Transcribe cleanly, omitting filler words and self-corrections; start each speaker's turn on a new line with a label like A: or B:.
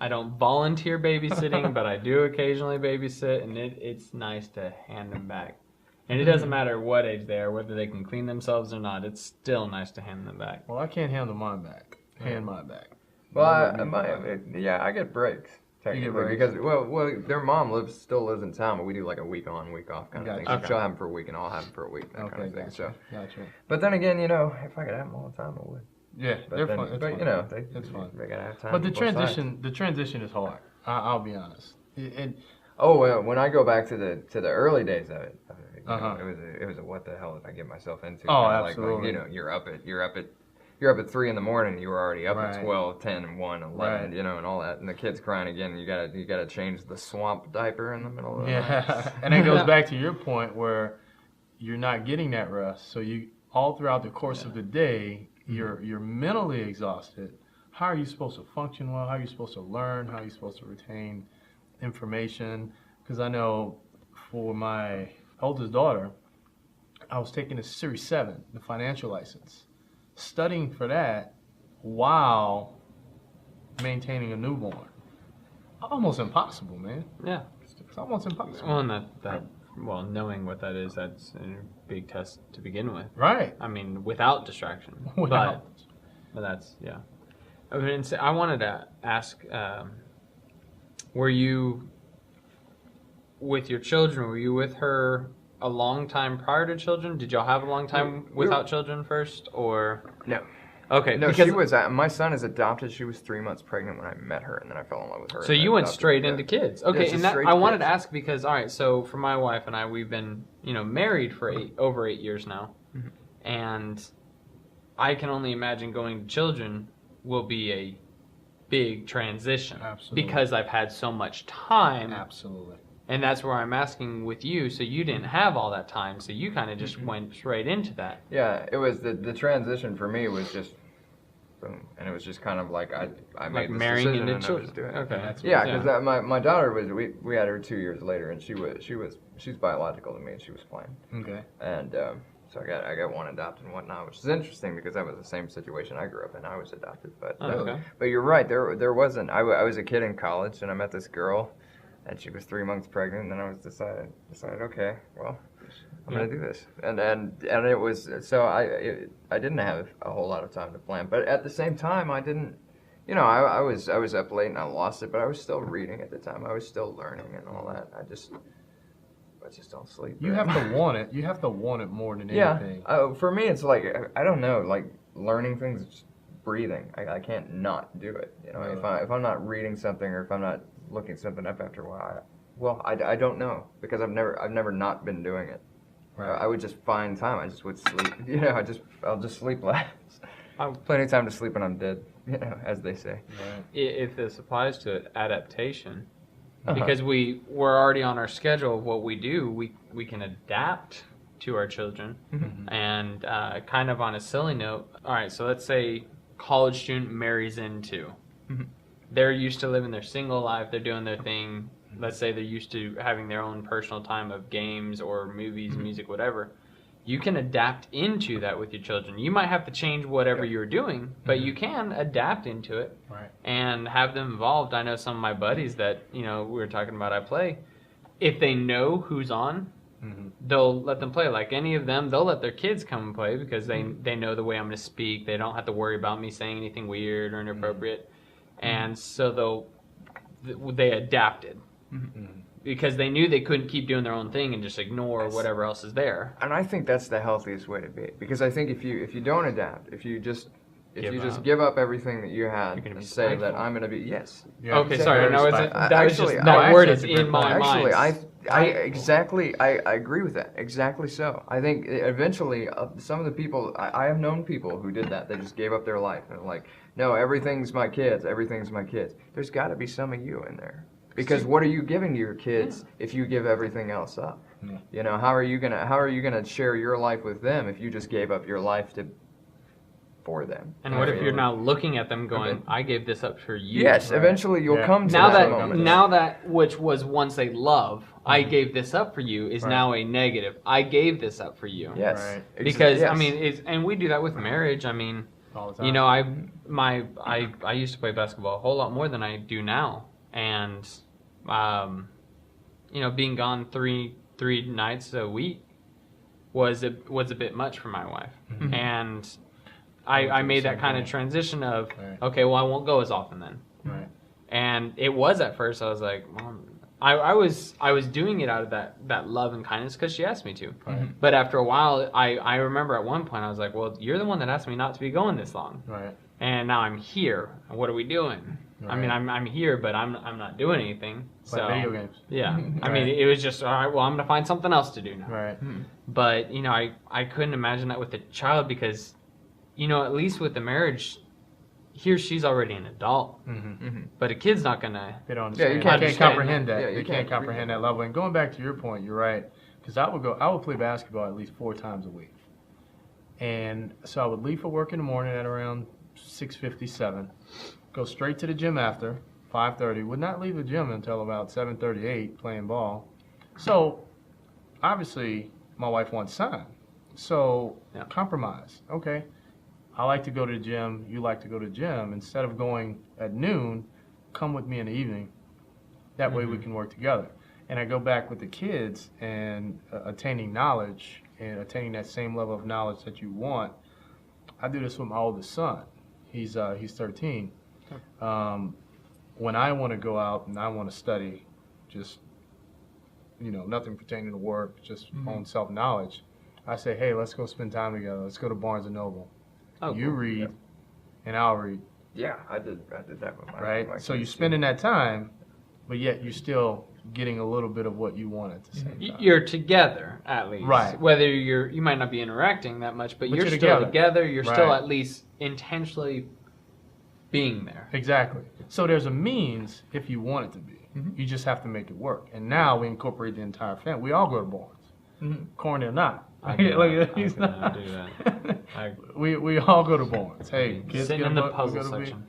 A: I don't volunteer babysitting, but I do occasionally babysit, and it's nice to hand them back. And it doesn't matter what age they are, whether they can clean themselves or not. It's still nice to hand them back.
B: Well, I can't handle mine back. Hand mine back.
C: Well, I get breaks. Technically, because their mom still lives in town, but we do like a week on, week off kind of thing. So she'll have them for a week, and I'll have them for a week, that kind of thing.
B: Gotcha.
C: So, but then again, if I could have them all the time, I would.
B: Yeah, they're fun.
C: But
B: it's fun.
C: They gotta have time.
B: But the transition is hard. I'll be honest.
C: When I go back to the early days of it, it was a what the hell did I get myself into?
B: Oh, absolutely.
C: Like, you're up at 3 in the morning. You were already up at 12, 10, and 1, 11, and all that. And the kid's crying again. You gotta change the swamp diaper in the middle of the night.
B: And it goes back to your point where you're not getting that rest. So you all throughout the course of the day, you're mentally exhausted. How are you supposed to function well? How are you supposed to learn? How are you supposed to retain information? Because I know for my oldest daughter, I was taking a Series 7, the financial license, studying for that while maintaining a newborn. Almost impossible, man.
A: Yeah.
B: It's almost impossible.
A: Well, and knowing what that is, that's a big test to begin with.
B: Right.
A: I mean, without distraction. But that's, yeah. I mean, I wanted to ask, were you, with your children, were you with her a long time prior to children? Did y'all have a long time without children first, or?
C: No.
A: Okay.
C: No, she was. My son is adopted. She was 3 months pregnant when I met her, and then I fell in love with her.
A: So you went straight into kids. Okay,
C: and
A: I wanted to ask because, all right, so for my wife and I, we've been, married for over 8 years now, and I can only imagine going to children will be a big transition.
B: Absolutely.
A: Because I've had so much time.
B: Absolutely.
A: And that's where I'm asking with you. So you didn't have all that time, so you kind of just went straight into that.
C: Yeah, it was the transition for me was just boom, and it was just kind of like I made this
A: marrying
C: decision
A: into
C: and
A: children.
C: I was doing it.
A: Okay.
C: Yeah, because my daughter was we had her 2 years later, and she's biological to me, and she was plain.
B: Okay.
C: And so I got one adopted and whatnot, which is interesting because that was the same situation I grew up in. I was adopted, but but you're right. There wasn't. I was a kid in college, and I met this girl. And she was 3 months pregnant, and then I was decided, okay, well, I'm gonna do this, and it was so I didn't have a whole lot of time to plan, but at the same time I didn't, I was up late and I lost it, but I was still reading at the time, I was still learning and all that. I just don't sleep.
B: You have to want it. You have to want it more than anything.
C: Yeah, for me it's like I don't know, like learning things, just breathing. I can't not do it. If I'm not reading something or if I'm not looking something up after a while, I don't know because I've never not been doing it. Right. I would just find time. I just would sleep. I'll just sleep less. Plenty of time to sleep when I'm dead. As they say.
A: Right. If this applies to adaptation, because we're already on our schedule of what we do, we can adapt to our children, and kind of on a silly note. All right, so let's say college student marries into. They're used to living their single life. They're doing their thing. Let's say they're used to having their own personal time of games or movies, music, whatever. You can adapt into that with your children. You might have to change whatever you're doing, but you can adapt into it and have them involved. I know some of my buddies that, we were talking about I play. If they know who's on, they'll let them play. Like any of them, they'll let their kids come and play because they know the way I'm going to speak. They don't have to worry about me saying anything weird or inappropriate. And so they adapted because they knew they couldn't keep doing their own thing and just ignore whatever else is there.
C: And I think that's the healthiest way to be, because I think if you don't adapt, if you just If you just give up everything that you had and say that I'm going to be, yes.
A: Yeah, okay, sorry. No, that word is in my mind.
C: Actually, I agree with that. Exactly so. I think eventually some of the people, I have known people who did that. They just gave up their life. And like, no, everything's my kids. Everything's my kids. There's got to be some of you in there. Because what are you giving to your kids if you give everything else up? Yeah. You know, how are you gonna share your life with them if you just gave up your life for them?
A: And what if you're now looking at them going, I gave this up for you?
C: Yes, eventually you'll come to that moment.
A: Now that which was once a love, I gave this up for you, is now a negative. I gave this up for you.
C: Yes. Right.
A: Because, I mean, and we do that with marriage. I mean, all the time. You know, I used to play basketball a whole lot more than I do now. And, you know, being gone three nights a week was a bit much for my wife. Mm-hmm. And I made that kind of transition of, okay, well, I won't go as often then. Right. And it was at first, I was like, Mom, I was doing it out of that love and kindness because she asked me to. Right. But after a while, I remember at one point, I was like, well, you're the one that asked me not to be going this long. Right. And now I'm here. What are we doing? Right. I mean, I'm here, but I'm not doing anything. So
B: video games.
A: Yeah. I mean, it was just, all right, well, I'm going to find something else to do now.
B: Right.
A: But, you know, I couldn't imagine that with a child because, you know, at least with the marriage, she's already an adult. Mm-hmm. Mm-hmm. But a kid's not going to.
B: They don't understand. Yeah, you can't comprehend that. Yeah, they can't comprehend that level. And going back to your point, you're right. Because I would play basketball at least 4 times a week. And so I would leave for work in the morning at around 6:57. Go straight to the gym after 5:30. Would not leave the gym until about 7:38 playing ball. So obviously my wife wants son. So compromise. Okay, I like to go to the gym. You like to go to the gym. Instead of going at noon, come with me in the evening. That way we can work together. And I go back with the kids and attaining knowledge and attaining that same level of knowledge that you want. I do this with my oldest son. He's 13. When I want to go out and I want to study, just, you know, nothing pertaining to work, just own self-knowledge, I say, hey, let's go spend time together. Let's go to Barnes & Noble. Oh, you read, and I'll read.
C: Yeah, I did that with my
B: right. So you're spending that time, but yet you're still getting a little bit of what you want at the same time.
A: You're together at least, right? Whether you might not be interacting that much, but you're still together. You're still at least intentionally being there.
B: Exactly. So there's a means if you want it to be. Mm-hmm. You just have to make it work. And now we incorporate the entire family. We all go to Barnes, corny or not.
A: I cannot do that.
B: We all go to Barnes. Hey, kids,
A: sitting in the puzzle section.